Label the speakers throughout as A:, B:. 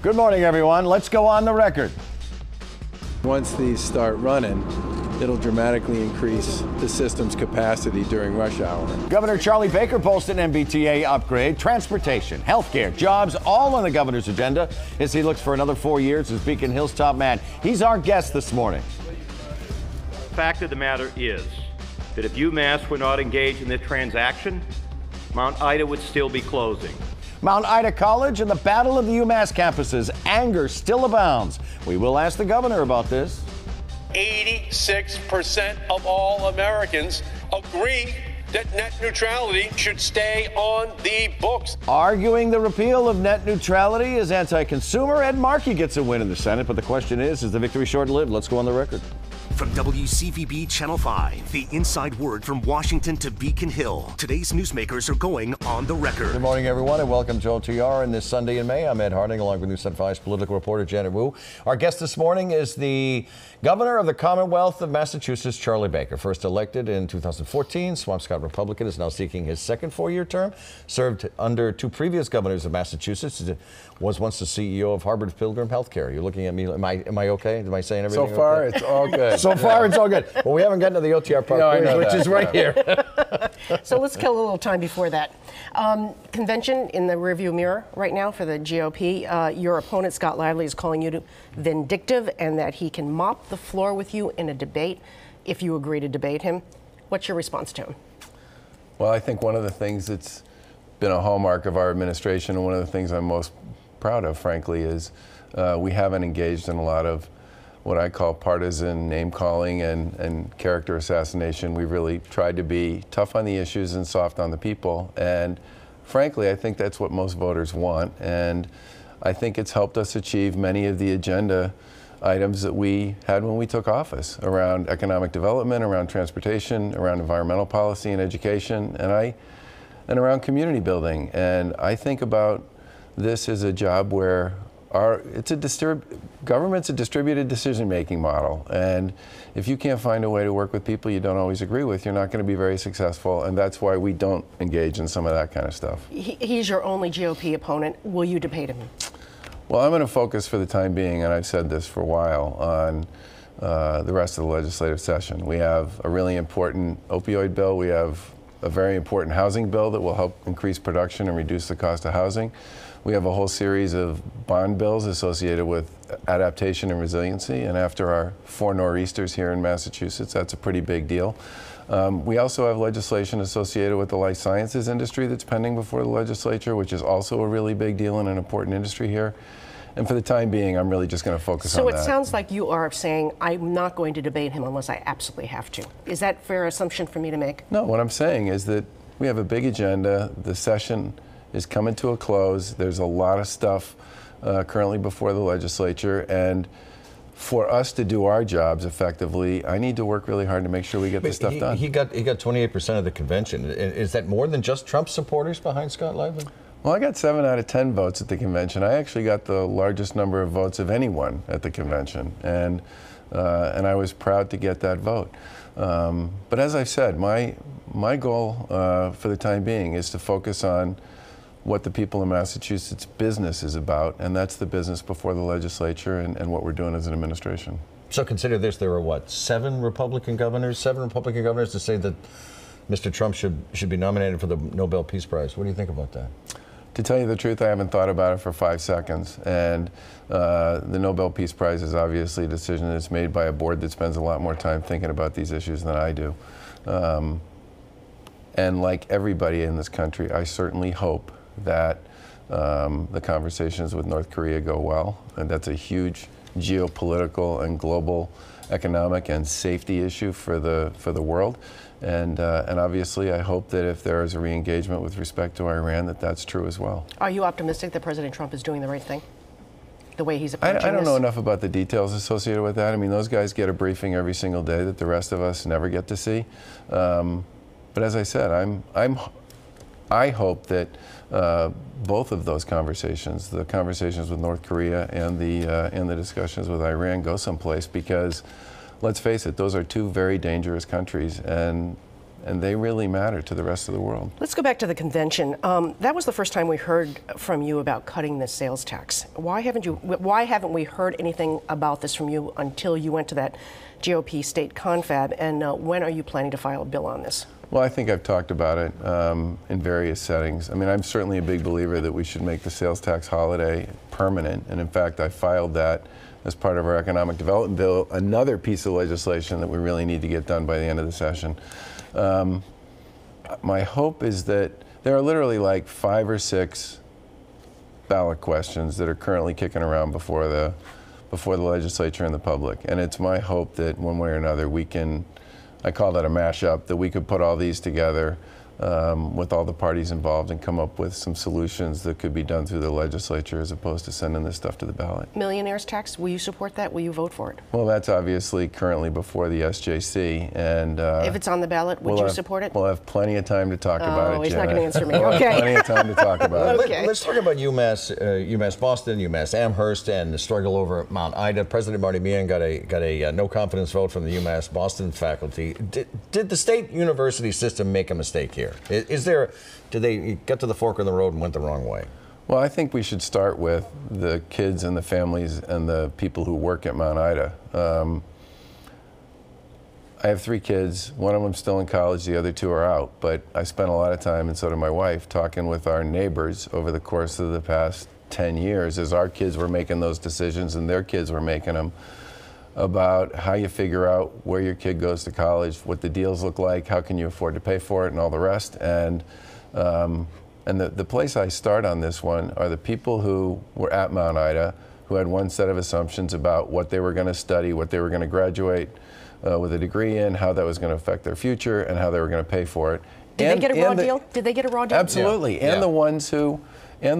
A: Good morning, everyone. Let's go on the record.
B: Once these start running, it'll dramatically increase the system's capacity during rush hour.
A: Governor Charlie Baker posted an MBTA upgrade, transportation, healthcare, jobs, all on the governor's agenda as he looks for another 4 years as Beacon Hill's top man. He's our guest this morning.
C: Fact of the matter is that if UMass were not engaged in this transaction, Mount Ida would still be closing.
A: Mount Ida College and the battle of the UMass campuses. Anger still abounds. We will ask the governor about this.
D: 86% of all Americans agree that net neutrality should stay on the books.
A: Arguing the repeal of net neutrality is anti-consumer. Ed Markey gets a win in the Senate, but the question is the victory short-lived? Let's go on the record.
E: From WCVB Channel 5, the inside word from Washington to Beacon Hill. Today's newsmakers are going on the record.
A: Good morning, everyone, and welcome to OTR. And this Sunday in May, I'm Ed Harding, along with News 5's political reporter Janet Wu. Our guest this morning is the governor of the Commonwealth of Massachusetts, Charlie Baker. First elected in 2014, Swampscott Republican, is now seeking his second four-year term. Served under two previous governors of Massachusetts. Was once the CEO of Harvard Pilgrim Healthcare. You're looking at me. Am I okay? Am I saying everything?
B: So far,
A: okay?
B: It's all good.
A: So far, it's all good. Well, we haven't gotten to the OTR part, which is right here.
F: So let's kill a little time before that. Convention in the rearview mirror right now for the GOP. Your opponent, Scott Lively, is calling you vindictive and that he can mop the floor with you in a debate if you agree to debate him. What's your response to him?
B: Well, I think one of the things that's been a hallmark of our administration, and one of the things I'm most proud of, frankly, is we haven't engaged in a lot of what I call partisan name-calling and character assassination. We've really tried to be tough on the issues and soft on the people. And frankly, I think that's what most voters want. And I think it's helped us achieve many of the agenda items that we had when we took office around economic development, around transportation, around environmental policy and education, and around community building. And I think about this as a job where government's a distributed decision-making model, and if you can't find a way to work with people you don't always agree with, you're not going to be very successful, and that's why we don't engage in some of that kind of stuff.
F: He's your only GOP opponent. Will you debate him?
B: Well, I'm going to focus for the time being, and I've said this for a while, on the rest of the legislative session. We have a really important opioid bill. We have a very important housing bill that will help increase production and reduce the cost of housing. We have a whole series of bond bills associated with adaptation and resiliency, and after our 4 nor'easters here in Massachusetts, that's a pretty big deal. We also have legislation associated with the life sciences industry that's pending before the legislature, which is also a really big deal and an important industry here. And for the time being, I'm really just going to focus on that.
F: So it sounds like you are saying, I'm not going to debate him unless I absolutely have to. Is that a fair assumption for me to make?
B: No, what I'm saying is that we have a big agenda. The session is coming to a close. There's a lot of stuff currently before the legislature, and for us to do our jobs effectively, I need to work really hard to make sure we get this stuff done.
A: He got 28% of the convention. Is that more than just Trump supporters behind Scott Lively?
B: Well, I got 7 out of 10 votes at the convention. I actually got the largest number of votes of anyone at the convention, and I was proud to get that vote. But as I've said, my goal for the time being is to focus on what the people in Massachusetts business is about, and that's the business before the legislature and what we're doing as an administration.
A: So consider this, there were 7 Republican governors to say that Mr. Trump should be nominated for the Nobel Peace Prize. What do you think about that?
B: To tell you the truth, I haven't thought about it for 5 seconds, and the Nobel Peace Prize is obviously a decision that's made by a board that spends a lot more time thinking about these issues than I do. And like everybody in this country, I certainly hope that the conversations with North Korea go well, and that's a huge geopolitical and global economic and safety issue for the world. And obviously, I hope that if there is a re-engagement with respect to Iran, that's true as well.
F: Are you optimistic that President Trump is doing the right thing? The way he's approaching
B: I don't know enough about the details associated with that. I mean, those guys get a briefing every single day that the rest of us never get to see. But as I said, I hope that both of those conversations, the conversations with North Korea and the discussions with Iran, go someplace, because let's face it, those are 2 very dangerous countries, and and they really matter to the rest of the world.
F: Let's go back to the convention. That was the first time we heard from you about cutting the sales tax. Why haven't we heard anything about this from you until you went to that GOP state confab? And when are you planning to file a bill on this?
B: Well, I think I've talked about it in various settings. I mean, I'm certainly a big believer that we should make the sales tax holiday permanent. And in fact, I filed that as part of our economic development bill, another piece of legislation that we really need to get done by the end of the session. My hope is that there are literally like 5 or 6 ballot questions that are currently kicking around before the legislature and the public. And it's my hope that one way or another we can, I call that a mashup, that we could put all these together with all the parties involved and come up with some solutions that could be done through the legislature as opposed to sending this stuff to the ballot.
F: Millionaires tax, will you support that? Will you vote for it?
B: Well, that's obviously currently before the SJC. And
F: if it's on the ballot, would you support it?
B: We'll have plenty of time to talk about it,
F: Oh, he's
B: Janet.
F: not going to answer me.
B: We'll have
F: Okay.
B: plenty of time to talk about it.
F: Okay.
A: Let's talk about UMass Boston, UMass Amherst, and the struggle over Mount Ida. President Marty Meehan got a no confidence vote from the UMass Boston faculty. Did the state university system make a mistake here? Did they get to the fork in the road and went the wrong way?
B: Well, I think we should start with the kids and the families and the people who work at Mount Ida. I have 3 kids. One of them's still in college, the other 2 are out. But I spent a lot of time, and so did my wife, talking with our neighbors over the course of the past 10 years as our kids were making those decisions and their kids were making them, about how you figure out where your kid goes to college, what the deals look like, how can you afford to pay for it, and all the rest. And the place I start on this one are the people who were at Mount Ida, who had one set of assumptions about what they were going to study, what they were going to graduate with a degree in, how that was going to affect their future, and how they were going to pay for it.
F: Did they get a raw deal? Did they get a raw deal?
B: Absolutely.
A: Yeah.
B: And the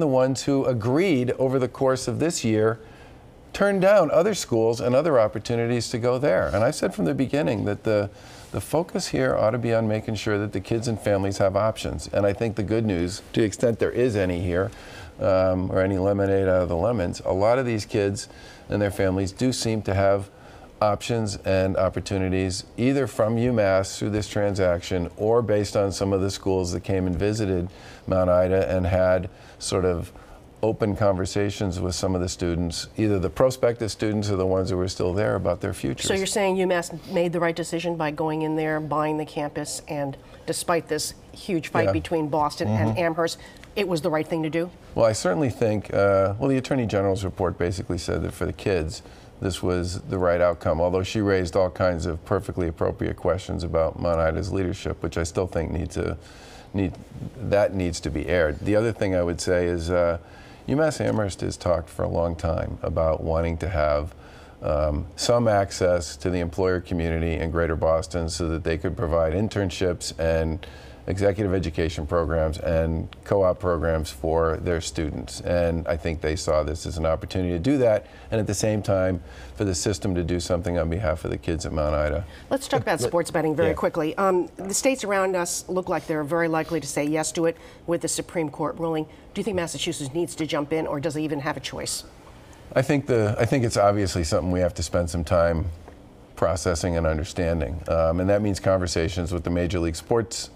B: ones who agreed over the course of this year turned down other schools and other opportunities to go there. And I said from the beginning that the focus here ought to be on making sure that the kids and families have options. And I think the good news, to the extent there is any here, or any lemonade out of the lemons, a lot of these kids and their families do seem to have options and opportunities either from UMass through this transaction or based on some of the schools that came and visited Mount Ida and had sort of open conversations with some of the students, either the prospective students or the ones who were still there, about their futures.
F: So you're saying UMass made the right decision by going in there, buying the campus, and despite this huge fight between Boston and Amherst, it was the right thing to do?
B: Well, I certainly think, well, the Attorney General's report basically said that for the kids, this was the right outcome, although she raised all kinds of perfectly appropriate questions about Mount Ida's leadership, which I still think needs to be aired. The other thing I would say is UMass Amherst has talked for a long time about wanting to have some access to the employer community in Greater Boston so that they could provide internships and executive education programs and co-op programs for their students. And I think they saw this as an opportunity to do that, and at the same time for the system to do something on behalf of the kids at Mount Ida.
F: Let's talk about sports betting very quickly. The states around us look like they're very likely to say yes to it with the Supreme Court ruling. Do you think Massachusetts needs to jump in, or does it even have a choice?
B: I think it's obviously something we have to spend some time processing and understanding, and that means conversations with the major league sports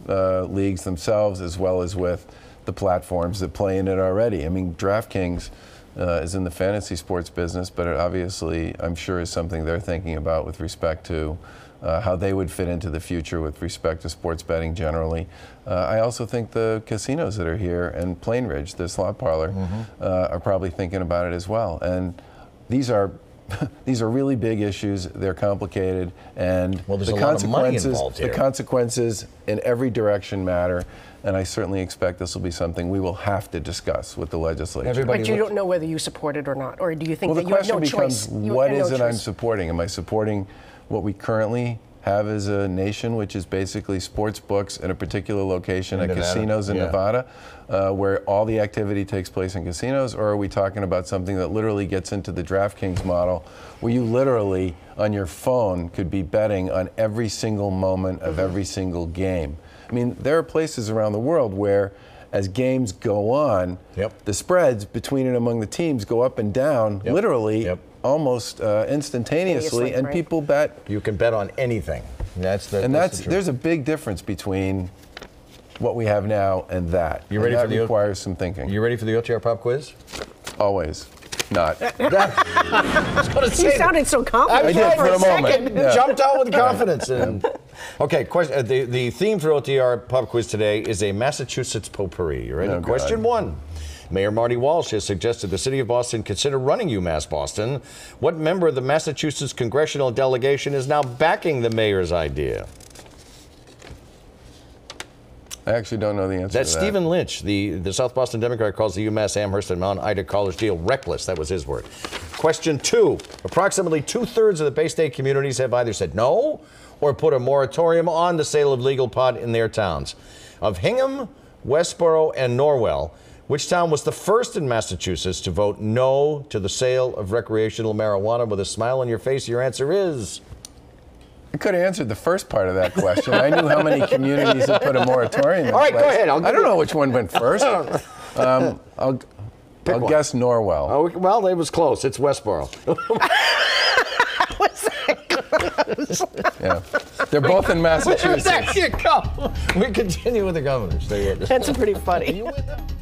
B: leagues themselves, as well as with the platforms that play in it already. I mean, DraftKings is in the fantasy sports business, but it obviously, I'm sure, is something they're thinking about with respect to how they would fit into the future with respect to sports betting generally. I also think the casinos that are here and Plainridge, the slot parlor, are probably thinking about it as well. And these are really big issues. They're complicated, and
A: there's a lot of money involved here.
B: The consequences in every direction matter. And I certainly expect this will be something we will have to discuss with the legislature.
F: But you don't know whether you support it or not, or do you think that you have no choice?
B: Well, the question becomes, what is it I'm supporting? Am I supporting what we currently have as a nation, which is basically sports books in a particular location at casinos in Nevada, where all the activity takes place in casinos? Or are we talking about something that literally gets into the DraftKings model, where you literally, on your phone, could be betting on every single moment of every single game? I mean, there are places around the world where, as games go on, the spreads between and among the teams go up and down, literally, almost instantaneously, and people bet.
A: You can bet on anything. That's the truth.
B: There's a big difference between what we have now and that.
A: You ready
B: and
A: for
B: that
A: the
B: requires some thinking.
A: You ready for the OTR pop quiz?
B: Always. Not.
F: You sounded so confident.
B: I did for a moment. Yeah.
A: Jumped out with confidence. Okay, question. The theme for OTR pop quiz today is a Massachusetts potpourri. You ready?
B: Oh, God.
A: Question 1. Mayor Marty Walsh has suggested the city of Boston consider running UMass Boston. What member of the Massachusetts congressional delegation is now backing the mayor's idea?
B: I actually don't know the answer
A: That's
B: to that.
A: Stephen Lynch. The South Boston Democrat calls the UMass Amherst and Mount Ida College deal reckless. That was his word. Question 2. Approximately 2/3 of the Bay State communities have either said no or put a moratorium on the sale of legal pot in their towns. Of Hingham, Westboro, and Norwell, which town was the first in Massachusetts to vote no to the sale of recreational marijuana? With a smile on your face, your answer is...
B: I could have answered the first part of that question. I knew how many communities had put a moratorium in
A: All right,
B: place.
A: go ahead.
B: I don't know which one went first. I'll
A: one.
B: guess Norwell.
A: Oh, well, it was close. It's Westboro.
F: Was that close?
B: Yeah. They're both in Massachusetts.
A: There you go. We continue with the governors.
F: That's pretty funny.
A: You win that.